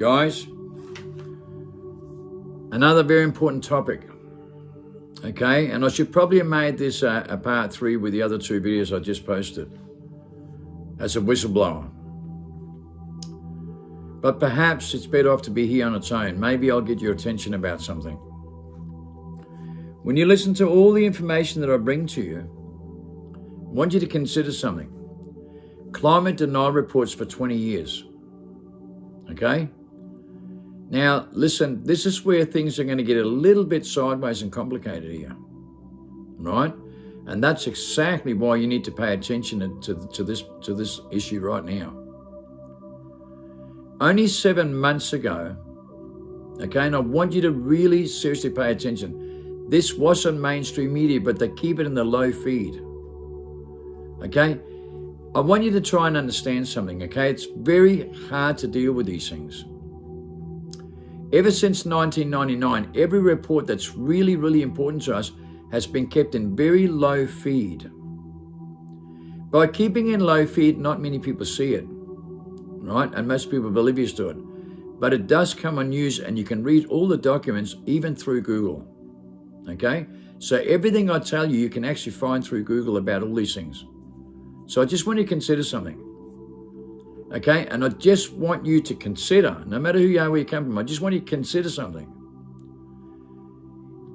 Guys, another very important topic, okay? And I should probably have made this a part 3 with the other 2 videos I just posted as a whistleblower. But perhaps it's better off to be here on its own. Maybe I'll get your attention about something. When you listen to all the information that I bring to you, I want you to consider something. Climate denial reports for 20 years, okay? Now, listen, this is where things are going to get a little bit sideways and complicated here, right? And that's exactly why you need to pay attention to this issue right now. Only 7 months ago, okay, and I want you to really seriously pay attention. This wasn't mainstream media, but they keep it in the low feed, okay? I want you to try and understand something, okay? It's very hard to deal with these things. Ever since 1999, every report that's really, really important to us has been kept in very low feed. By keeping in low feed, not many people see it, right? And most people are oblivious to it. But it does come on news and you can read all the documents, even through Google, okay? So everything I tell you, you can actually find through Google about all these things. So I just want you to consider something, okay? And I just want you to consider, no matter who you are, where you come from, I just want you to consider something.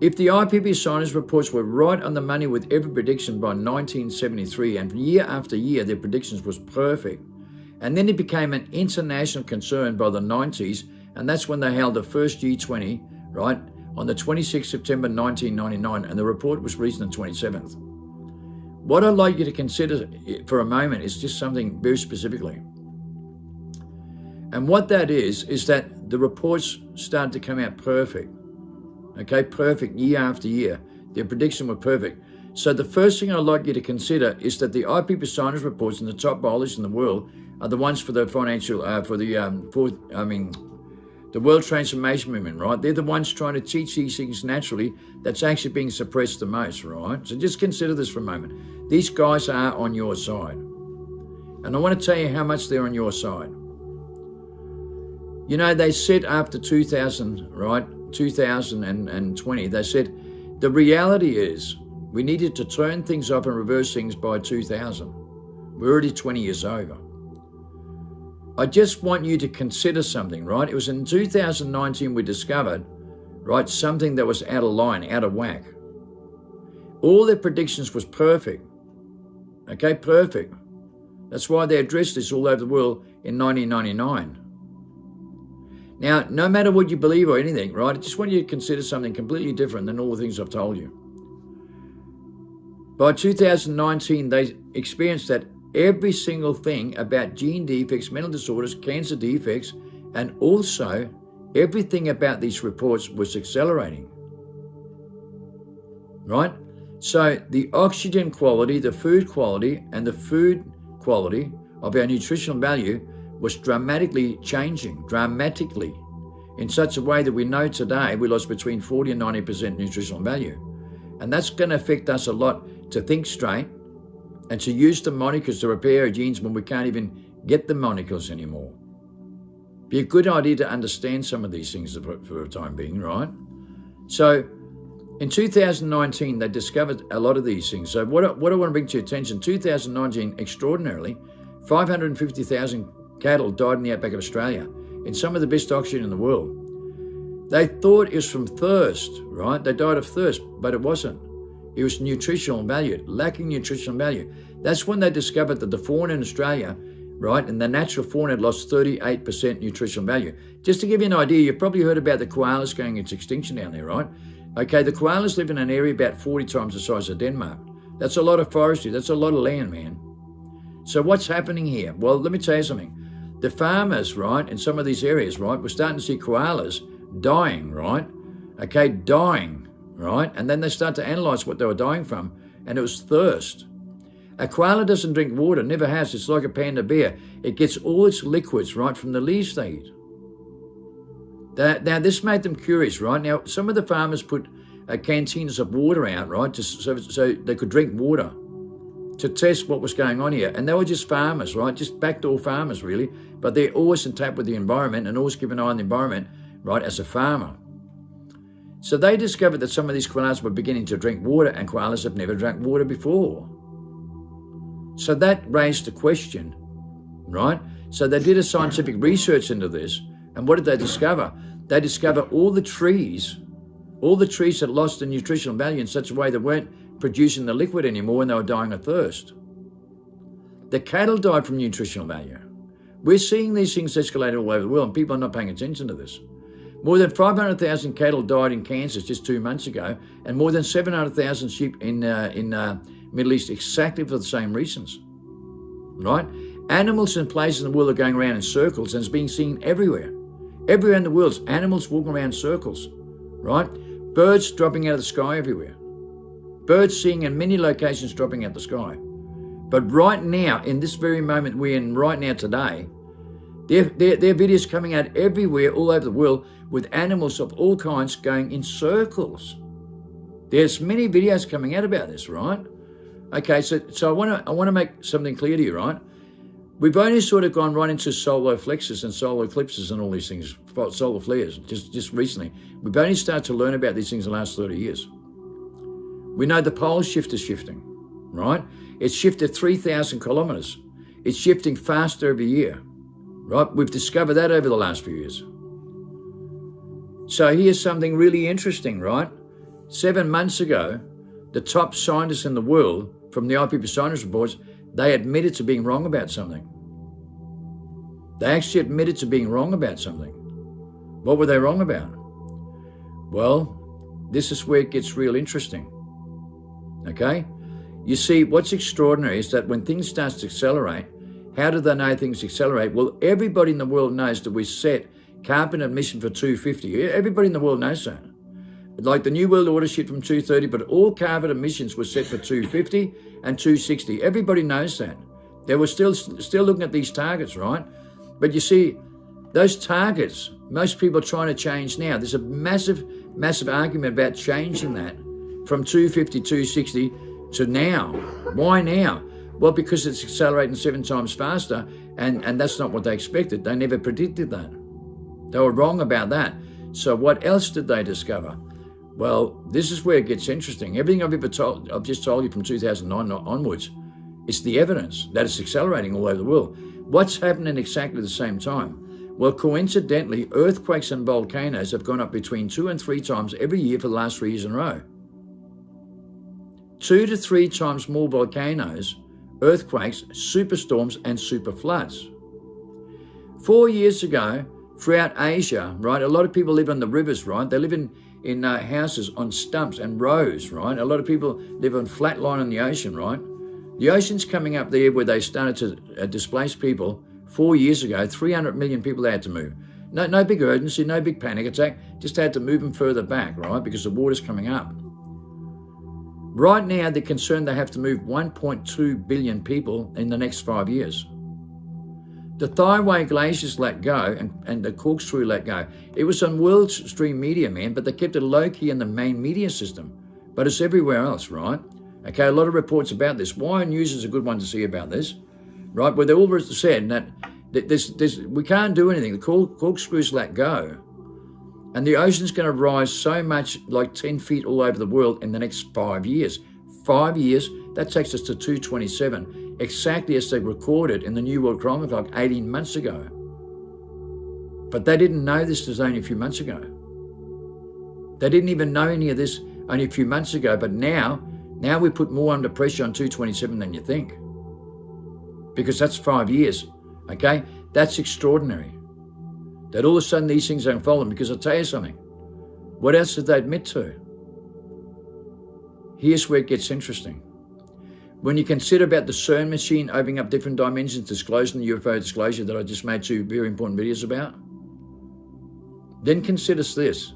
If the IPP science reports were right on the money with every prediction by 1973, and year after year their predictions was perfect, and then it became an international concern by the 90s, and that's when they held the first G20, right, on the 26th September 1999, and the report was released on the 27th. What I'd like you to consider for a moment is just something very specifically. And what that is that the reports started to come out perfect, okay, perfect year after year. Their prediction were perfect. So the first thing I'd like you to consider is that the IPP science reports and the top biologists in the world are the ones for the financial, the World Transformation Movement, right? They're the ones trying to teach these things naturally that's actually being suppressed the most, right? So just consider this for a moment. These guys are on your side. And I want to tell you how much they're on your side. You know, they said after 2000, right, 2020, they said the reality is we needed to turn things up and reverse things by 2000. We're already 20 years over. I just want you to consider something, right? It was in 2019 we discovered, right, something that was out of line, out of whack. All their predictions was perfect, okay, perfect. That's why they addressed this all over the world in 1999. Now, no matter what you believe or anything, right, I just want you to consider something completely different than all the things I've told you. By 2019, they experienced that every single thing about gene defects, mental disorders, cancer defects, and also everything about these reports was accelerating, right? So the oxygen quality, the food quality, and the food quality of our nutritional value was dramatically changing, in such a way that we know today we lost between 40 and 90% nutritional value. And that's going to affect us a lot to think straight and to use the monikers to repair our genes when we can't even get the monikers anymore. Be a good idea to understand some of these things for a time being, right? So in 2019, they discovered a lot of these things. So what I want to bring to your attention, 2019, extraordinarily, 550,000 cattle died in the outback of Australia, in some of the best oxygen in the world. They thought it was from thirst, right? They died of thirst, but it wasn't. It was nutritional value, lacking nutritional value. That's when they discovered that the fauna in Australia, right, and the natural fauna had lost 38% nutritional value. Just to give you an idea, you've probably heard about the koalas going into extinction down there, right? Okay, the koalas live in an area about 40 times the size of Denmark. That's a lot of forestry. That's a lot of land, man. So what's happening here? Well, let me tell you something. The farmers, right, in some of these areas, right, we're starting to see koalas dying, right? Okay, dying, right? And then they start to analyze what they were dying from, and it was thirst. A koala doesn't drink water, never has. It's like a panda bear. It gets all its liquids, right, from the leaves they eat. Now, this made them curious, right? Now, some of the farmers put canteens of water out, right, so they could drink water. to test what was going on here. And they were just farmers, right? Just backdoor farmers, really. But they're always in tap with the environment and always keep an eye on the environment, right, as a farmer. So they discovered that some of these koalas were beginning to drink water, and koalas have never drank water before. So that raised the question, right? So they did a scientific research into this, and what did they discover? They discovered all the trees that lost the nutritional value in such a way they weren't producing the liquid anymore and they were dying of thirst. The cattle died from nutritional value. We're seeing these things escalate all over the world, and people are not paying attention to this. More than 500,000 cattle died in Kansas just 2 months ago, and more than 700,000 sheep in Middle East exactly for the same reasons, right? Animals in places in the world are going around in circles, and it's being seen everywhere. Everywhere in the world, animals walking around in circles, right? Birds dropping out of the sky everywhere. Birds seeing in many locations dropping out of the sky. But right now, in this very moment we're in right now today, there are videos coming out everywhere all over the world with animals of all kinds going in circles. There's many videos coming out about this, right? Okay, so I want to make something clear to you, right? We've only sort of gone right into solar flexes and solar eclipses and all these things, solar flares, just recently. We've only started to learn about these things in the last 30 years. We know the pole shift is shifting, right? It's shifted 3,000 kilometers. It's shifting faster every year, right? We've discovered that over the last few years. So here's something really interesting, right? 7 months ago, the top scientists in the world from the IPP science reports, they admitted to being wrong about something. They actually admitted to being wrong about something. What were they wrong about? Well, this is where it gets real interesting. Okay? You see, what's extraordinary is that when things start to accelerate, how do they know things accelerate? Well, everybody in the world knows that we set carbon emission for 250. Everybody in the world knows that. Like the New World Order shit from 230, but all carbon emissions were set for 250 and 260. Everybody knows that. They were still looking at these targets, right? But you see, those targets, most people are trying to change now. There's a massive argument about changing that from 250, 260 to now. Why now? Well, because it's accelerating 7 times faster, and that's not what they expected. They never predicted that. They were wrong about that. So what else did they discover? Well, this is where it gets interesting. Everything I've just told you from 2009 onwards, it's the evidence that it's accelerating all over the world. What's happening exactly at the same time? Well, coincidentally, earthquakes and volcanoes have gone up between 2 and 3 times every year for the last 3 years in a row. 2 to 3 times more volcanoes, earthquakes, superstorms, and super floods. 4 years ago, throughout Asia, right, a lot of people live on the rivers, right? They live in houses on stumps and rows, right? A lot of people live on flat line on the ocean, right? The ocean's coming up there where they started to displace people 4 years ago. 300 million people they had to move. No big urgency, no big panic attack, just had to move them further back, right? Because the water's coming up. Right now, they're concerned they have to move 1.2 billion people in the next 5 years. The Thighway glaciers let go and the corkscrew let go. It was on world stream media, man, but they kept it low-key in the main media system. But it's everywhere else, right? Okay, a lot of reports about this. Wire News is a good one to see about this, right? Where they all said that we can't do anything. The corkscrews let go. And the ocean's going to rise so much, like 10 feet all over the world in the next 5 years. 5 years, that takes us to 227, exactly as they recorded in the New World Climate Clock 18 months ago. But they didn't know this was only a few months ago. They didn't even know any of this only a few months ago, but now we put more under pressure on 227 than you think. Because that's 5 years, okay? That's extraordinary. That all of a sudden these things are unfolding, because I'll tell you something. What else did they admit to? Here's where it gets interesting. When you consider about the CERN machine opening up different dimensions, disclosing the UFO disclosure that I just made 2 very important videos about, then consider this.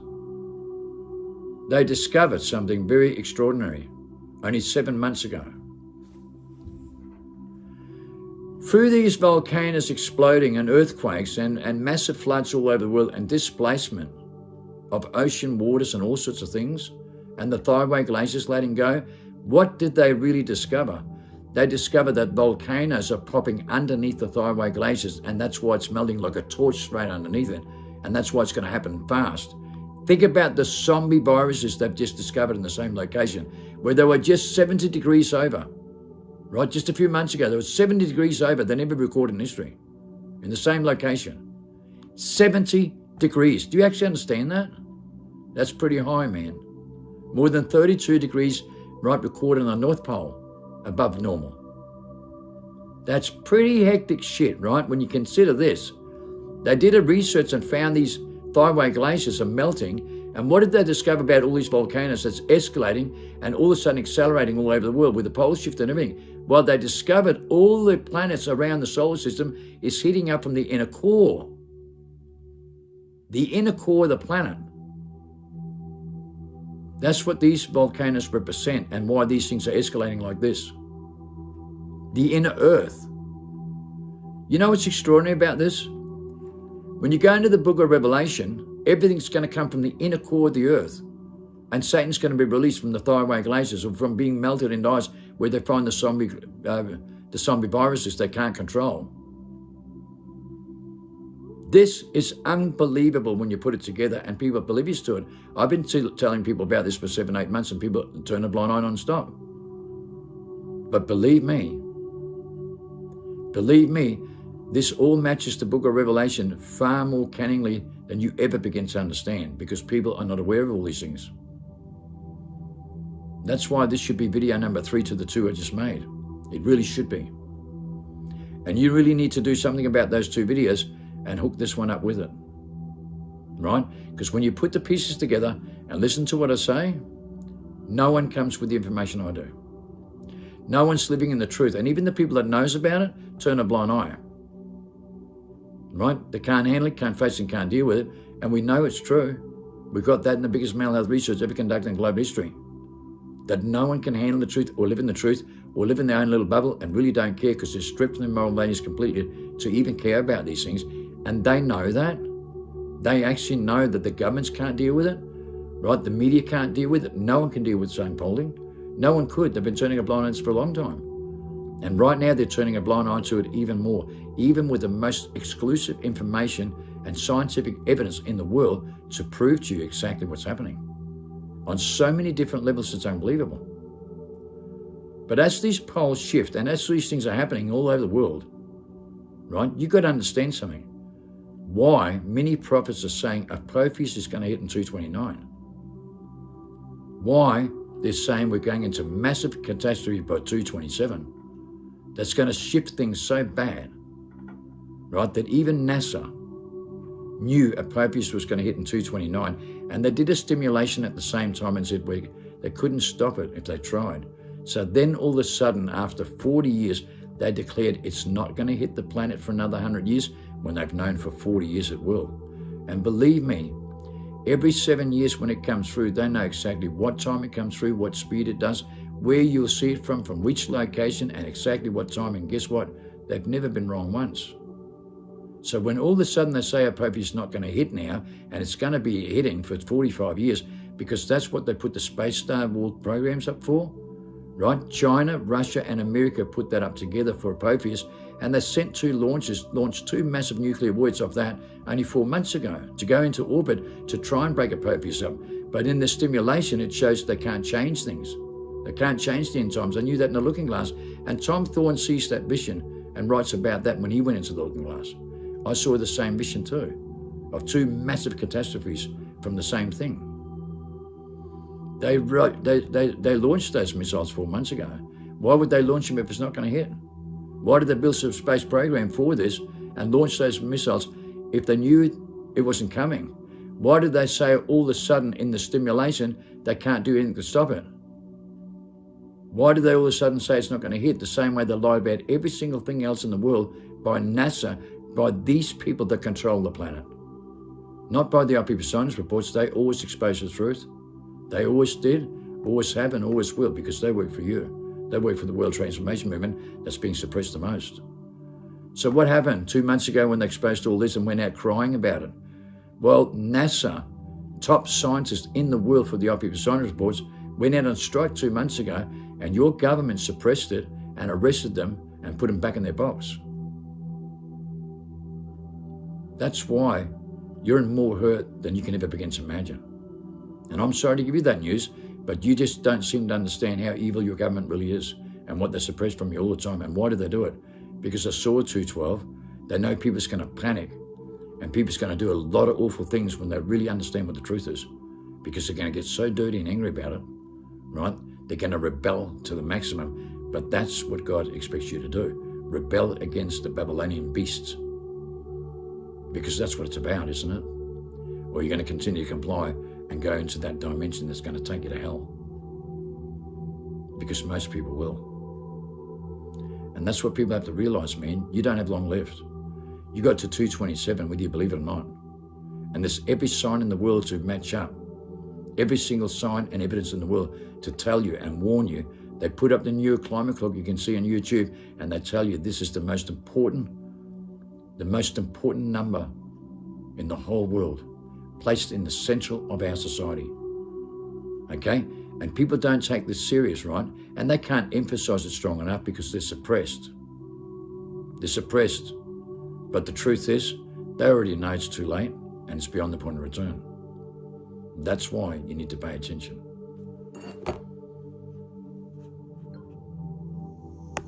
They discovered something very extraordinary only 7 months ago. Through these volcanoes exploding and earthquakes and massive floods all over the world and displacement of ocean waters and all sorts of things, and the Thighway glaciers letting go, what did they really discover? they discovered that volcanoes are popping underneath the thyroid glaciers, and that's why it's melting like a torch straight underneath it, and that's why it's going to happen fast. Think about the zombie viruses they've just discovered in the same location, where they were just 70 degrees over, right? Just a few months ago, they were 70 degrees over than ever recorded in history, in the same location. 70 degrees. Do you actually understand that? That's pretty high, man. More than 32 degrees, right, recorded on the North Pole, above normal. That's pretty hectic shit, right? When you consider this, they did a research and found these thyroid glaciers are melting. And what did they discover about all these volcanoes that's escalating and all of a sudden accelerating all over the world with the pole shift and everything? Well, they discovered all the planets around the solar system is heating up from the inner core. The inner core of the planet. That's what these volcanoes represent and why these things are escalating like this. The inner earth. You know what's extraordinary about this? When you go into the book of Revelation, everything's going to come from the inner core of the earth. And Satan's going to be released from the thyroid glaciers or from being melted into ice where they find the zombie viruses they can't control. This is unbelievable when you put it together and people are oblivious to it. I've been telling people about this for 7-8 months and people turn a blind eye non-stop. But believe me, this all matches the book of Revelation far more canningly than you ever begin to understand because people are not aware of all these things. That's why this should be video number 3 to the 2 I just made. It really should be. And you really need to do something about those 2 videos and hook this one up with it, right? Because when you put the pieces together and listen to what I say, no one comes with the information I do. No one's living in the truth. And even the people that knows about it turn a blind eye, right? They can't handle it, can't face it, can't deal with it. And we know it's true. We've got that in the biggest mental health research ever conducted in global history. That no one can handle the truth or live in the truth or live in their own little bubble and really don't care because they're stripped from their moral values completely to even care about these things. And they know that. They actually know that the governments can't deal with it, right? The media can't deal with it. No one can deal with zone polling. No one could. They've been turning a blind eye to it for a long time. And right now they're turning a blind eye to it even more, even with the most exclusive information and scientific evidence in the world to prove to you exactly what's happening. On so many different levels, it's unbelievable. But as these poles shift and as these things are happening all over the world, right, you've got to understand something. Why many prophets are saying Apophis is going to hit in 229. Why they're saying we're going into massive catastrophe by 227. That's going to shift things so bad, right, that even NASA knew Apophis was going to hit in 229. And they did a stimulation at the same time and said they couldn't stop it if they tried. So then all of a sudden, after 40 years, they declared it's not going to hit the planet for another 100 years when they've known for 40 years it will. And believe me, every 7 years when it comes through, they know exactly what time it comes through, what speed it does, where you'll see it from which location, and exactly what time. And guess what? They've never been wrong once. So when all of a sudden they say Apophis is not going to hit now, and it's going to be hitting for 45 years, because that's what they put the Space Star War programs up for, right? China, Russia, and America put that up together for Apophis, and they sent 2 launches, launched 2 massive nuclear warheads off that only 4 months ago to go into orbit to try and break Apophis up. But in the stimulation, it shows they can't change things. They can't change the end times. I knew that in the looking glass. And Tom Thorne sees that vision and writes about that when he went into the looking glass. I saw the same vision too, of 2 massive catastrophes from the same thing. They launched those missiles 4 months ago. Why would they launch them if it's not going to hit? Why did they build a space program for this and launch those missiles if they knew it wasn't coming? Why did they say all of a sudden in the stimulation they can't do anything to stop it? Why did they all of a sudden say it's not going to hit the same way they lie about every single thing else in the world by NASA, by these people that control the planet? Not by the aka+Christensen reports. They always expose the truth. They always did, always have, and always will, because they work for you. They work for the World Transformation Movement that's being suppressed the most. So what happened 2 months ago when they exposed all this and went out crying about it? Well, NASA, top scientists in the world for the aka+Christensen reports, went out on strike 2 months ago, and your government suppressed it and arrested them and put them back in their box. That's why you're in more hurt than you can ever begin to imagine. And I'm sorry to give you that news, but you just don't seem to understand how evil your government really is and what they suppress from you all the time. And why do they do it? Because they saw 212. They know people's going to panic and people's going to do a lot of awful things when they really understand what the truth is, because they're going to get so dirty and angry about it, right? They're going to rebel to the maximum. But that's what God expects you to do. Rebel against the Babylonian beasts. Because that's what it's about, isn't it? Or you're going to continue to comply and go into that dimension that's going to take you to hell. Because most people will. And that's what people have to realize, man. You don't have long left. You got to 227, whether you believe it or not. And there's every sign in the world to match up. Every single sign and evidence in the world to tell you and warn you. They put up the new climate clock you can see on YouTube, and they tell you this is the most important number in the whole world, placed in the center of our society. Okay? And people don't take this serious, right? And they can't emphasize it strong enough because they're suppressed. They're suppressed. But the truth is, they already know it's too late and it's beyond the point of return. That's why you need to pay attention.